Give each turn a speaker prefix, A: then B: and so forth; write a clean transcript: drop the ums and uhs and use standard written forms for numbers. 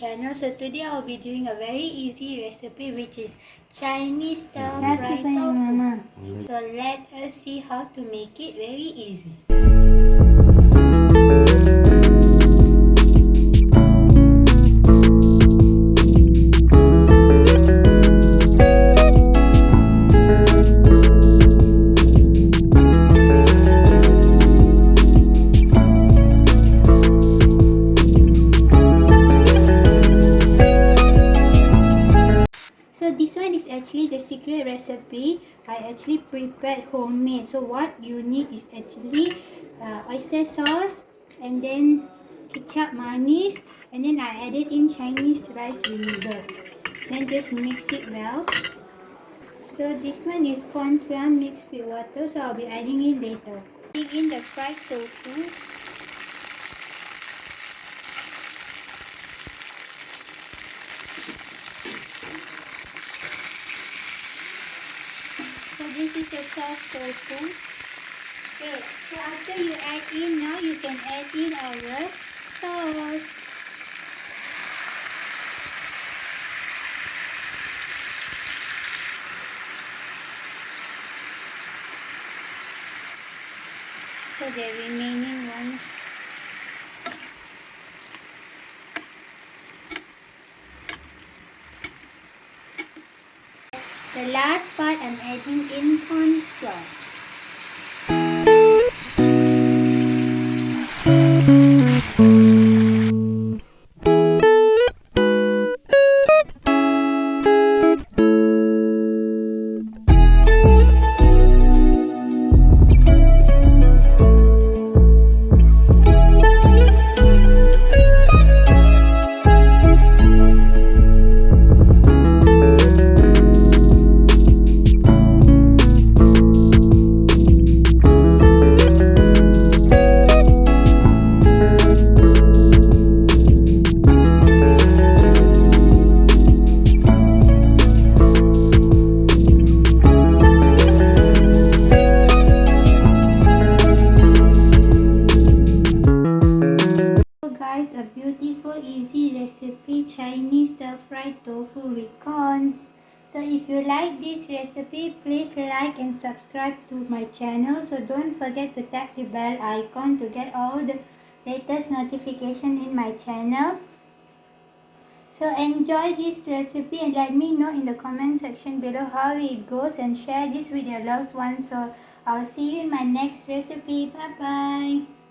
A: channel. So today I'll be doing a very easy recipe which is Chinese style fried tofu. So let us see how to make it very easy. So this one is actually the secret recipe. I actually prepared homemade. So what you need is actually oyster sauce and then ketchup manis, and then I added in Chinese rice vinegar. Then just mix it well. So this one is corn flour mixed with water, so I'll be adding in later. Adding in the fried tofu. So this is a soft tofu. Okay, so after you add in, now you can add in our sauce. So the remaining ones. The last part I'm adding in corn flour. A beautiful easy recipe, Chinese stir fried tofu with corns. So if you like this recipe, please like and subscribe to my channel. So don't forget to tap the bell icon to get all the latest notification in my channel. So enjoy this recipe and let me know in the comment section below how it goes, and share this with your loved ones. So I'll see you in my next recipe. Bye bye.